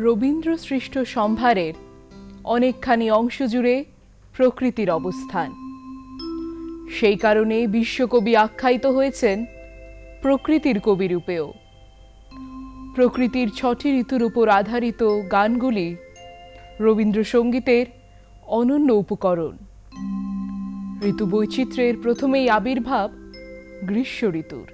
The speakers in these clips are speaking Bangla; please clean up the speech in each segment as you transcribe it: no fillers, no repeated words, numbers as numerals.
রবীন্দ্র সৃষ্ট সম্ভারের অনেকখানি অংশ জুড়ে প্রকৃতির অবস্থান। সেই কারণে বিশ্বকবি আখ্যায়িত হয়েছেন প্রকৃতির কবি রূপেও। প্রকৃতির ৬টি ঋতুর উপর আধারিত গানগুলি রবীন্দ্রসঙ্গীতের অনন্য উপকরণ। ঋতু বৈচিত্র্যের প্রথমেই আবির্ভাব গ্রীষ্ম ঋতুর।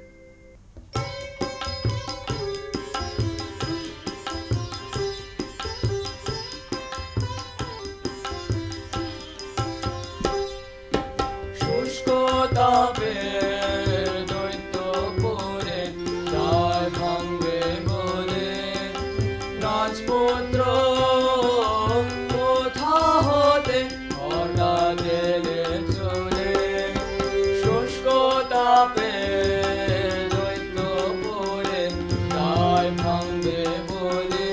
রাজপুত্র কোথা হতে হঠাৎ এলে চলে, শুষ্ক তাপে দৈত্য পড়ে তাই ভাঙবে বলে।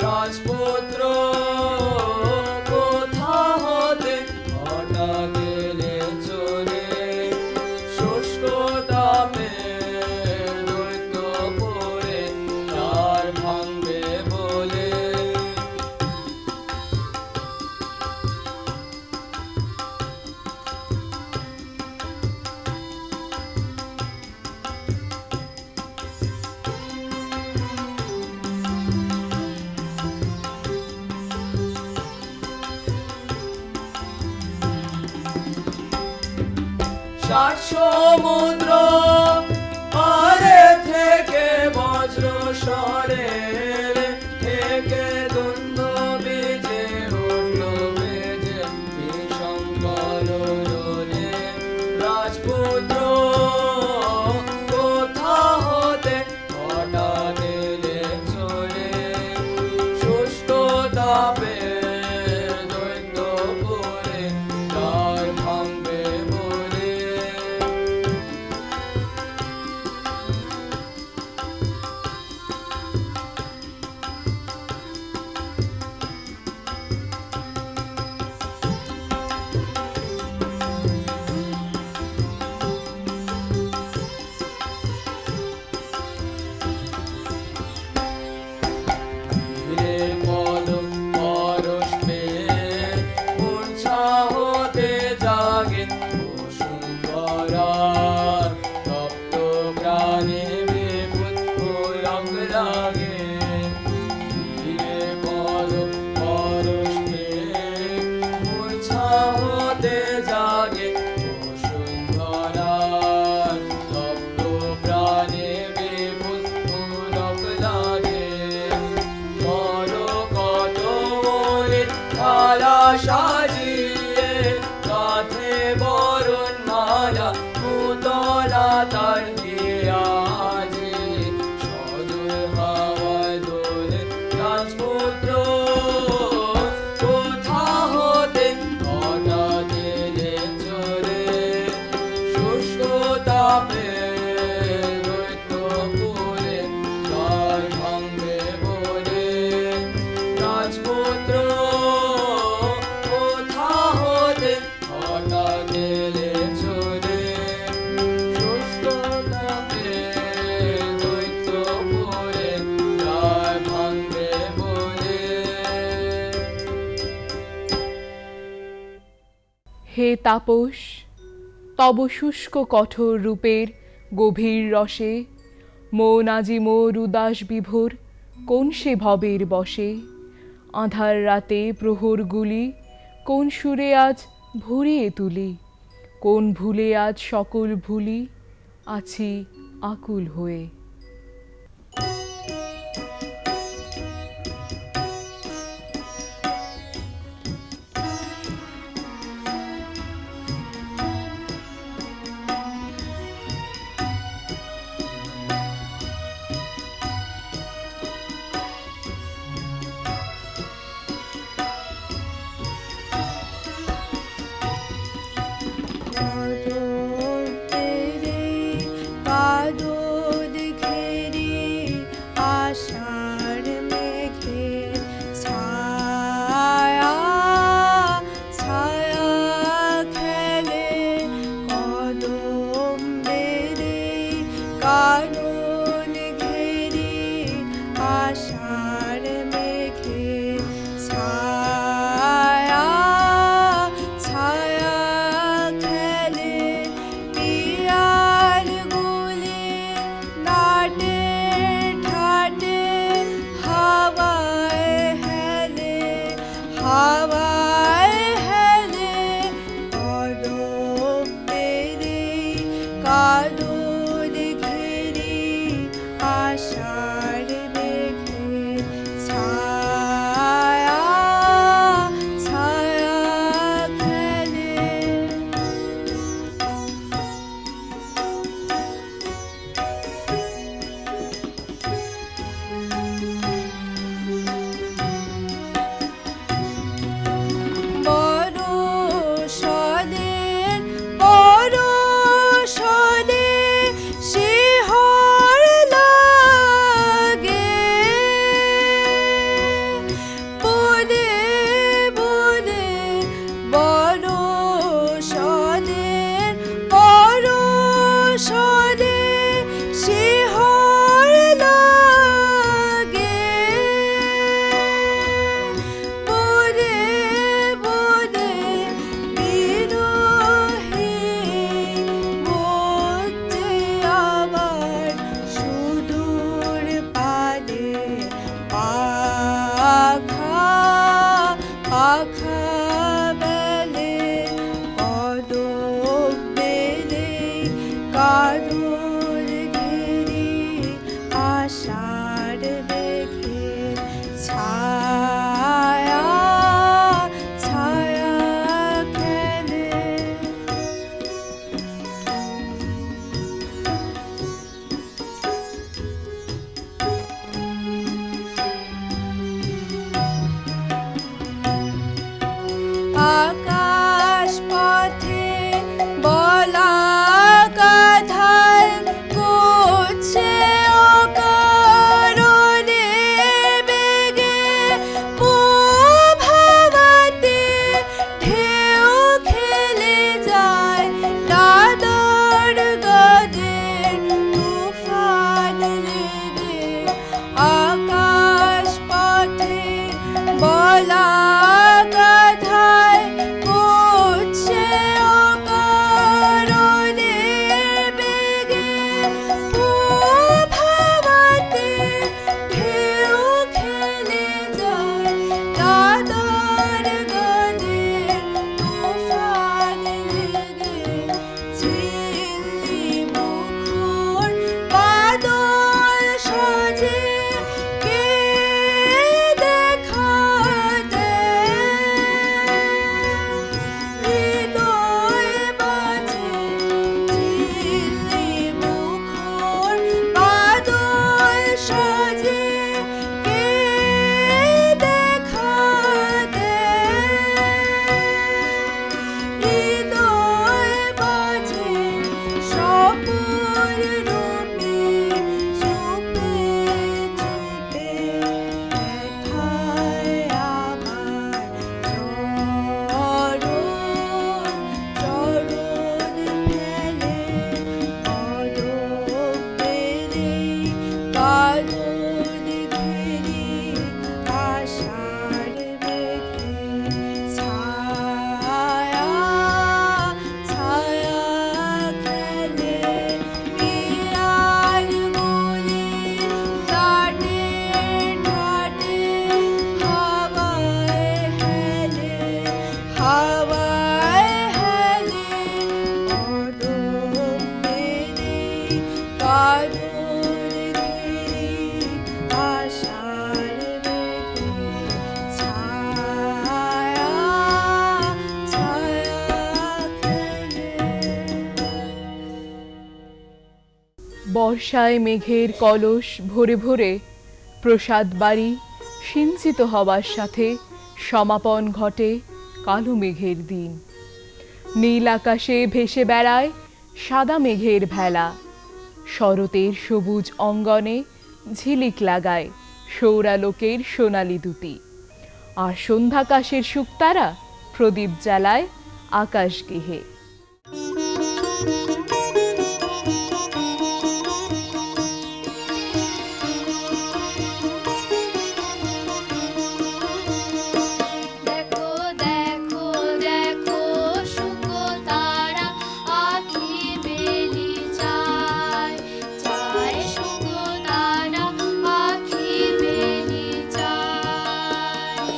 রাজপুত্র কোথা হতে হঠাৎ এলে চলে, শুষ্ক তাপে দৈত্য পড়ে তার ভাঙবে বলে। ষাট সমুদ্র পারে থেকে বজ্র স্বরে থেকে দ্বন্দ্ব বেজে উঠল বেজে বিশঙ্কর রোলে। রাজপুত্র কোথা হতে হঠাৎ এলে চলে, শুষ্ক তাপে দৈত্য পড়ে তার ভাঙবে বলে। ধীরে পদক পরশ পেয়ে মূর্ছা হতে জাগে বসুন্ধরা, তপ্ত প্রাণে বিপুল পুলক লাগে। ধীরে পদক পরশ পেয়ে মূর্ছা হতে জাগে বসুন্ধরা, তপ্ত প্রাণে বিপুল পুলক লাগে। মালা সাজিয়ে কাঁধে বরণ মালা পুতলা তার দিয়াছে, সজল হাওয়ায় দোলে। রাজপুত্র কোথা হতে হঠাৎ এলে চলে, শুষ্ক তাপে দৈত্য পড়ে তার ভাঙবে বলে। রাজপুত্র কোথা হতে হঠাৎ এলে চলে, শুষ্ক তাপে দৈত্য পড়ে তার ভাঙবে বলে। হে তাপস, তব শুষ্ক কঠোর রূপের গভীর রসে মন আজি মোর উদাস বিভোর কোন সে ভবের বসে। আঁধার রাতে প্রহরগুলি কোন সুরে আজ ভরিয়ে তুলি, কোন ভুলে আজ সকল ভুলি আছি আকুল হয়ে। কাজল তেরে কাজল আকাশ পথে বলা কথায় করছে অকারণে বেগে প্রভাবাতে ঢেউ খেলে যায় দাদর গদের তুফান লেগে আকাশ পথে বলা কথায় করছে অকারণে বেগে প্রভাবাতে ঢেউ খেলে যায় দাদর গদের তুফান লেগে ঝিল্লি মুখর বাদল সাজে কে দেখা দেয় হৃদয় বাজে ঝিল্লি মুখর বাদল সাজে কে দেখা দেয় হৃদয় বাজে সকল রূপে চুপে চুপে ব্যথায় আমার চরণ ফেলে অলোক বেড়ে কারণ ঘিরে আশার মেঘে ছায়া ছায়া খেলে পিয়ার গুলি ঘাটে ঘাটে হাওয়ায় হেলে অলোক বেড়ে কারণ ঘিরে আশার মেঘে ছায়া ছায়া খেলে বর্ষায় মেঘের কলস ভরে ভরে প্রসাদ বাড়ি সিঞ্চিত হওয়ার সাথে সমাপন ঘটে কালো মেঘের দিন। নীল আকাশে ভেসে বেড়ায় সাদা মেঘের ভেলা, শরতের সবুজ অঙ্গনে ঝিলিক লাগায় সৌরালোকের সোনালি দুটি, আর সন্ধ্যাকাশের শুকতারা প্রদীপ জ্বালায় আকাশ গেহে। দেখো দেখো দেখো শুকো তারা আঁখি বেলি চায় চায় শুকো তারা আঁখি বেলি চায়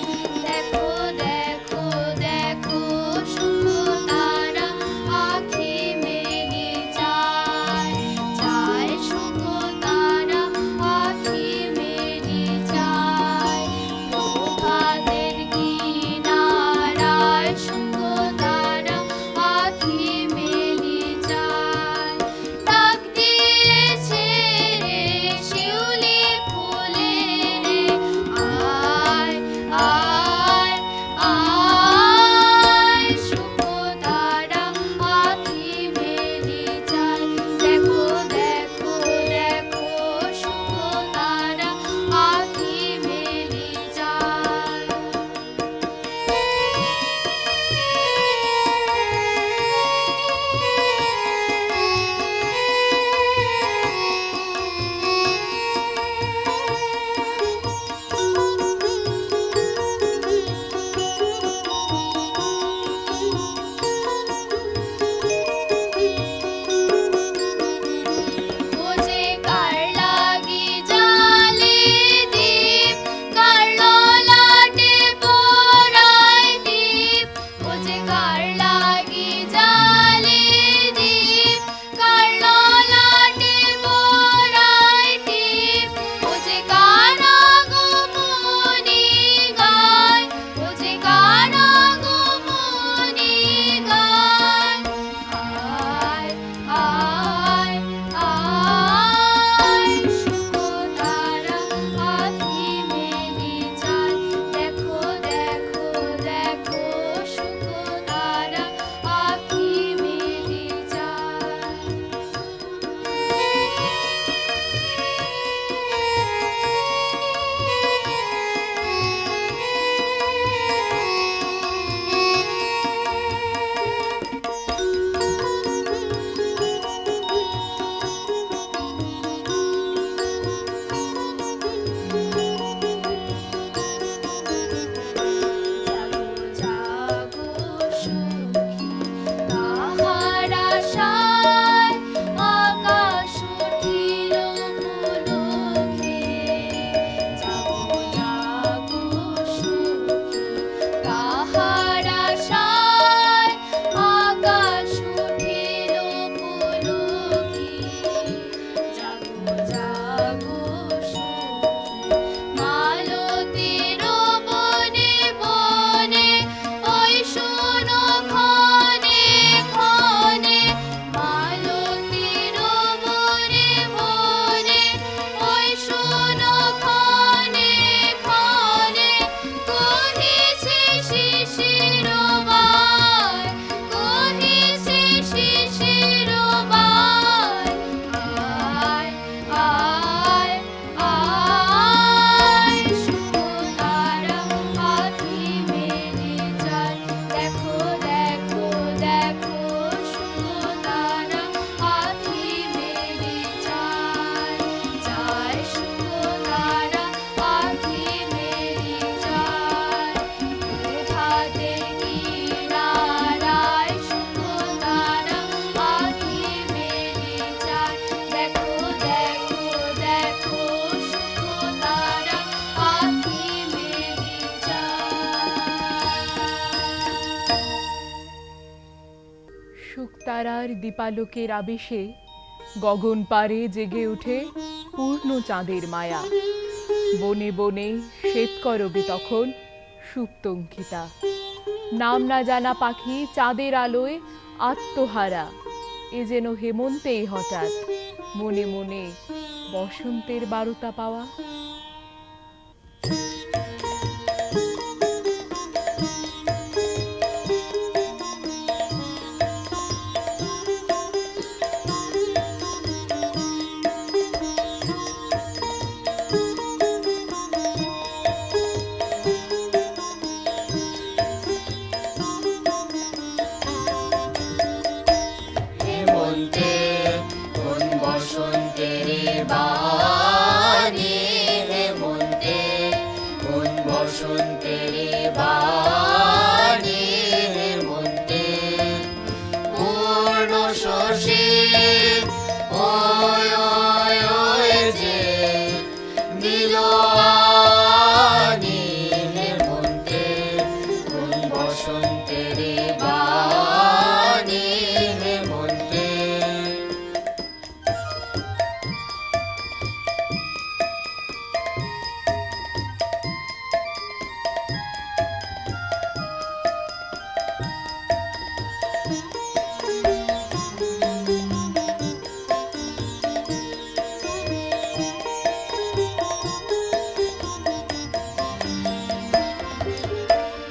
দেখো দেখো দেখো শুকো তারা তারার দীপালোকের আবেশে গগন পারে জেগে ওঠে পূর্ণ চাঁদের মায়া। বনে বনে শ্বেত করবে তখন সুপ্ত অঙ্কিতা। নাম না জানা পাখি চাঁদের আলোয় আত্মহারা। এ যেন হেমন্তেই হঠাৎ মনে মনে বসন্তের বারতা পাওয়া। হেমন্তে কোন বসন্তের বাণী, হেমন্তে কোন বসন্তের বাণী, হেমন্তে পূর্ণ শশী ওই ওই ওই যে নীলওয়ানি, হেমন্তে কোন বসন্তের বাণী, হেমন্তে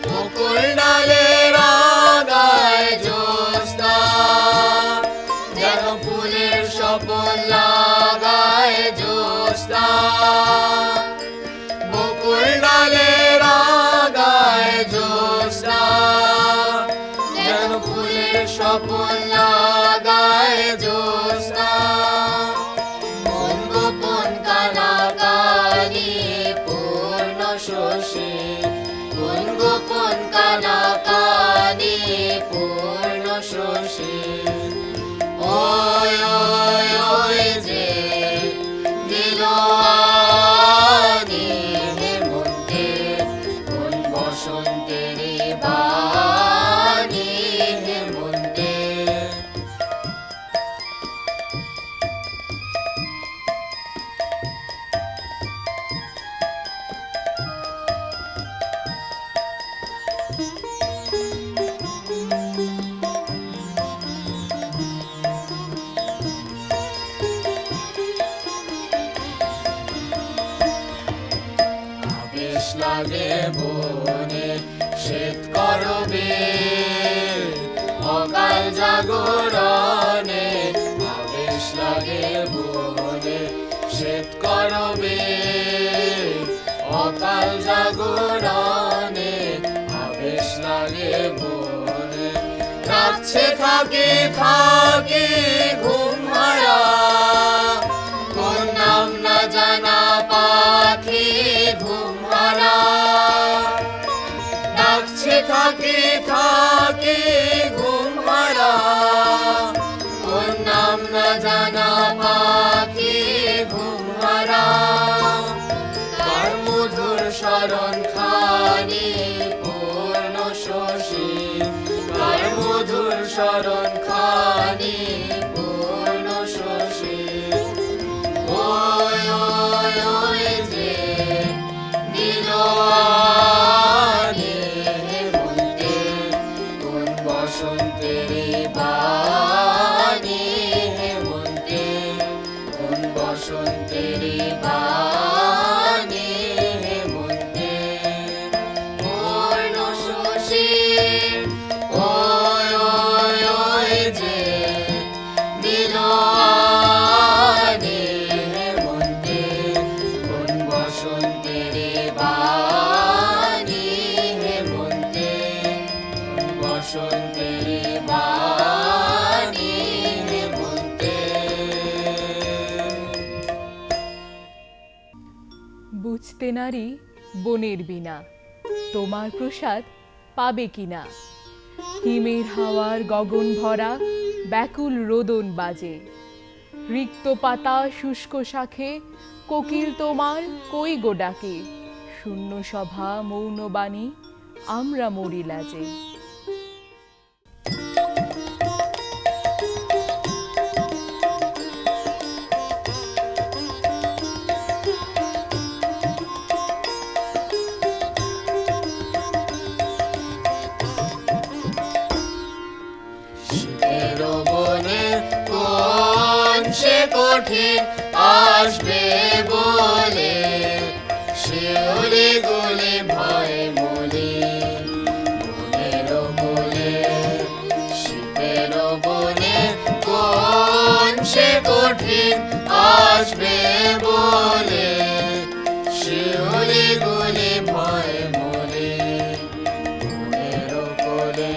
বকুল ডালে রাগায় জ্যোৎস্না, যেন ফুলের স্বপন লাগায় জ্যোৎস্না। বকুল ডালে রাগায় জ্যোৎস্না, যেন ফুলের স্বপন লাগায় জ্যোৎস্না। মন গোপন কানাকানি পূর্ণ শশী, কোন গোপন কানাকানি পূর্ণ শশী। ওই ওই ওই যে নীলওয়ানি, হেমন্তে কোন বসন্তের বাণী, হেমন্তে আবেশ লাগে বনে শ্বেত করবে, অকাল জাগরণে আবেশ লাগে বনে শ্বেত করবে, অকাল জাগরণে আবেশ লাগে বনে। রাখছে থাকি থাকি ঘুম হারা, কোন নাম না জানা পাখি ঘুম হারা। ডাকছে থাকি থাকি ঘুম হারা, কোন নাম না জানা পাখি ঘুম হারা। তার মধুর শরণ খানি পূর্ণ শশী, তার মধুর শরণ খানি পূর্ণ শশী। ওই ওই ওই যে নীলওয়ানি, হেমন্তে কোন বসন্তের বাণী, হেমন্তে কোন বসন্তের বাণী, হেমন্তে পূর্ণ শশী। ওই ওই ওই যে নীলওয়ানি, হেমন্তে কোন বসন্তের বাণী, হেমন্তে কোন বসন্তের বাণী, হেমন্তে। বুঝতে নারী বনের বিনা, তোমার প্রসাদ পাবে কিনা। হিমের হাওয়ার গগন ভরা ব্যাকুল রোদন বাজে। রিক্ত পাতা শুষ্ক শাখে কোকিল তোমার কই গো ডাকে। শূন্য সভা মৌন বাণী আমরা মরি লাজে। কঠিন আসবে বলে, শিউলি গুলি ভয়ে মলি। মনের কোলে শীতের বনে কোন সে কঠিন আসবে বলে, শিউলি গুলি ভয়ে মলি। মনের কোলে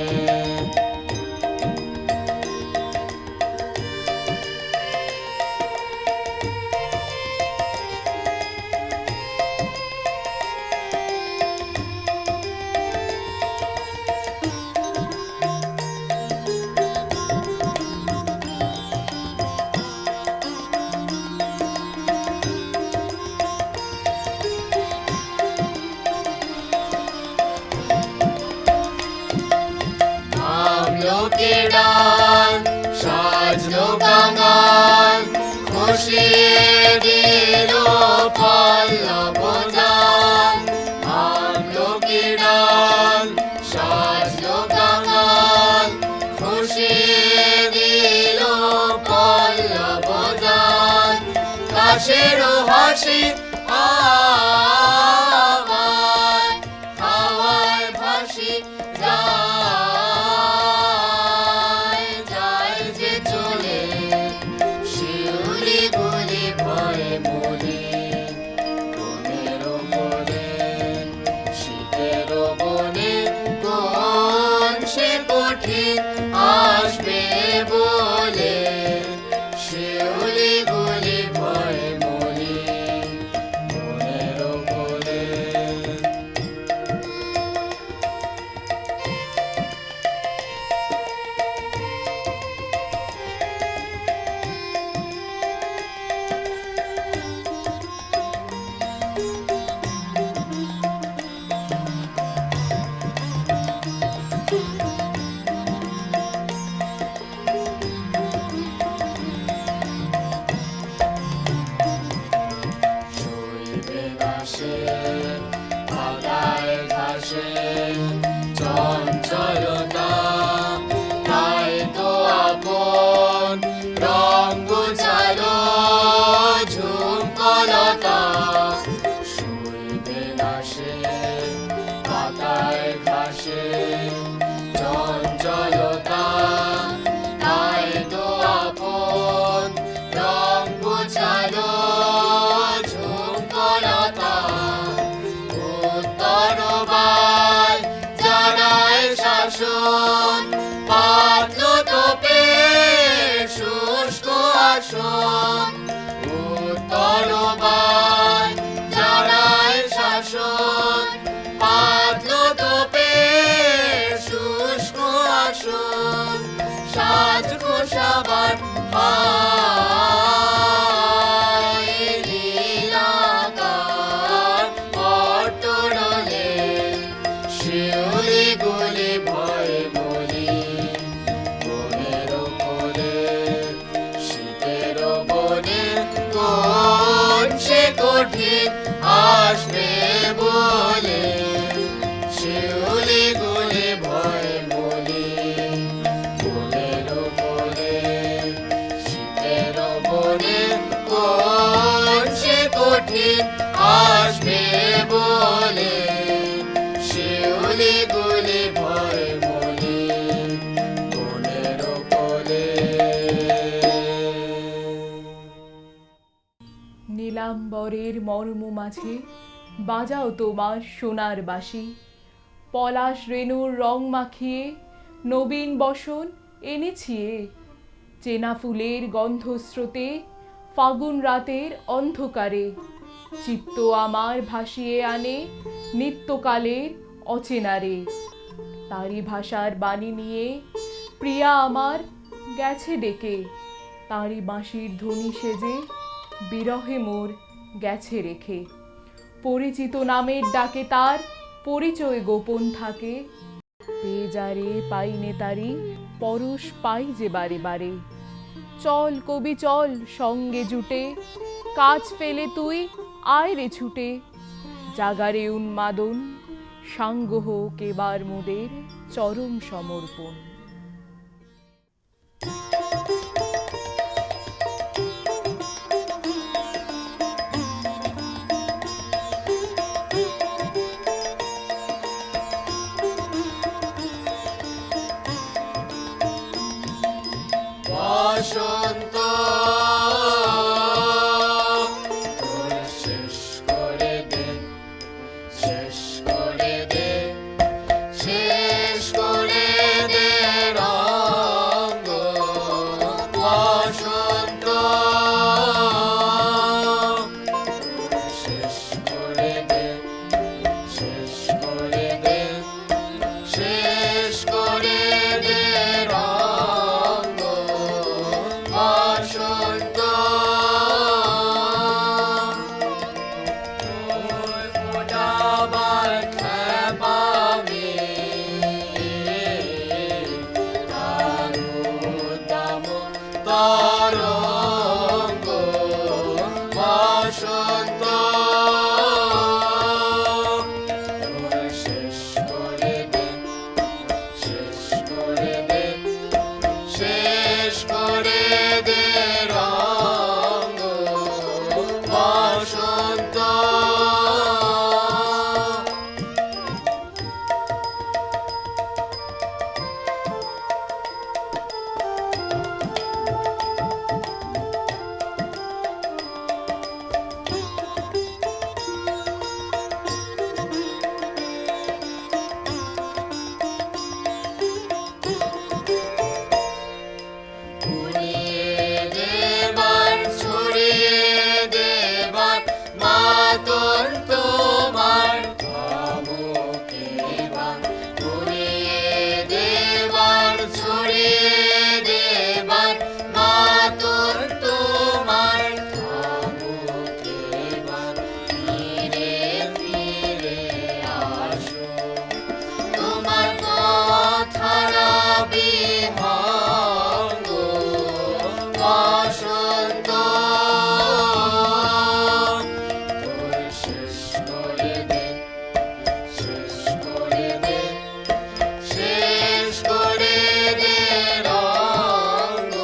আমলকি ডাল সাজলো কাঙাল, খুশিয়ে দিল পল্লব জাল। আমলকি ডাল সাজলো কাঙাল, খুশিয়ে দিল পল্লব জাল। কাশেরও হাসি হাওয়ায় হাওয়ায় ভাসি যায়, যায় যে চলে, শিউলি গুলি ভয়ে মলি। মনের কোলে শীতের বনে কোন সে কঠিন আসবে বলে, শিউলি গুলি ভয়ে মলি। মনের কোলে শুইবে ঘাসে পাতায় ঘাসে চঞ্চলতা, তাই তো আপন রঙ গুছালো ঝুমকলতা। শুইবে ঘাসে পাতায় ঘাসে চঞ্চলতা, তাই তো আপন রঙ গুছালো ঝুমকলতা। উত্তরবায় জানায় শাসন, পাতলো তোপে শুষ্ক আসন। উত্তরবায় জানায় শাসন, পাতলো তোপে শুষ্ক আসন। সাজ খোসাবার হায় লীলাকার অট্টরলে, শিউলি গুলি ভয়ে মলি। মনের কোলে শীতের বনে কোন সে কঠিন আসবে বলে, শিউলি গুলি ভয়ে মলি। মনের কোলে শীতের বনে কোন সে কঠিন আসবে বলে, শিউলি গুলি ভয়ে মলি। মনের কোলে নীলাম্বরের মর্ম মাঝে বাজাও তোমার সোনার বাঁশি, পলাশ রেণুর রং মাখিয়ে নবীন বসন এনেছিয়ে। চেনা ফুলের গন্ধস্রোতে ফাগুন রাতের অন্ধকারে, চিত্ত আমার ভাসিয়ে আনে নিত্যকালের অচেনারে। তারি ভাষার বাণী নিয়ে প্রিয়া আমার গেছে ডেকে, তারি বাঁশির ধ্বনি সেজে বিরহে মোর গেছে রেখে। পরিচিত নামের ডাকে তার পরিচয় গোপন থাকে, পেয়ে যারে পাইনে তারি পরশ পাই যে বারে বারে। চল কবি চল সঙ্গে জুটে, কাজ ফেলে তুই আয় রে ছুটে। জাগারে উন্মাদন সাঙ্গ হোক এবার মোদের চরম সমর্পণ। মাতন তোমার ধমকে এবার উড়িয়ে দেবার ছড়িয়ে দেবার মাতন তোমার ধমকে এবার ফিরে ফিরে আসো তোমার কথারা বিহঙ্গ বসন্ত তোর শেষ করে দে শেষ করে দে শেষ করে দে রঙ্গ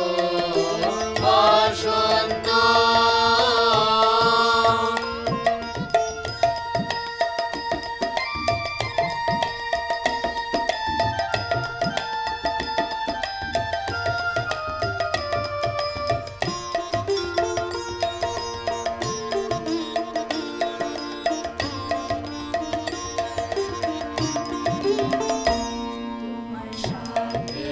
বসন্ত তোমার সাথে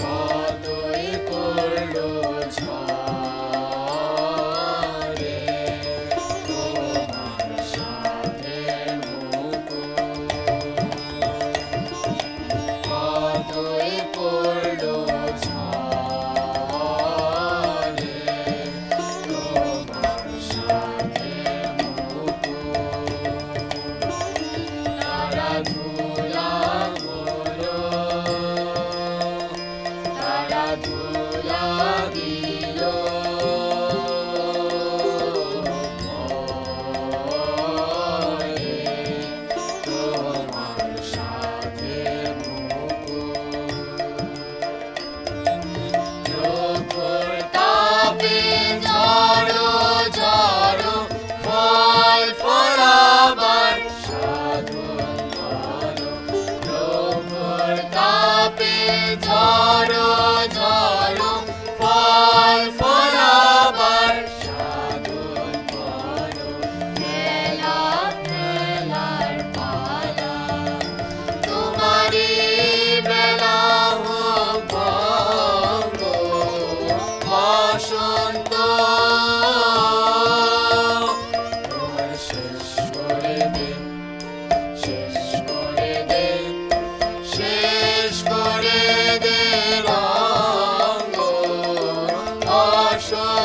কতই পড়লো ঝরে তোমার সাথে কতই পড়লো ঝরে তোমার সাথে তারা ধুলা হলো তারা ধুলা দিল ভয়ে তোমার সাথে চোখর তাপে ঝড়ো ঝড়ো ফল ফলাবার সাধন করো চোখর তাপে ঝড়ো ঝড়ো ফল ফলাবার সাধন করো খেলা খেলার পালা তোমারই বেলা হোক ভঙ্গ বসন্ত তোর শেষ করে দে শেষ করে দে শেষ করে দে রঙ্গ বসন্ত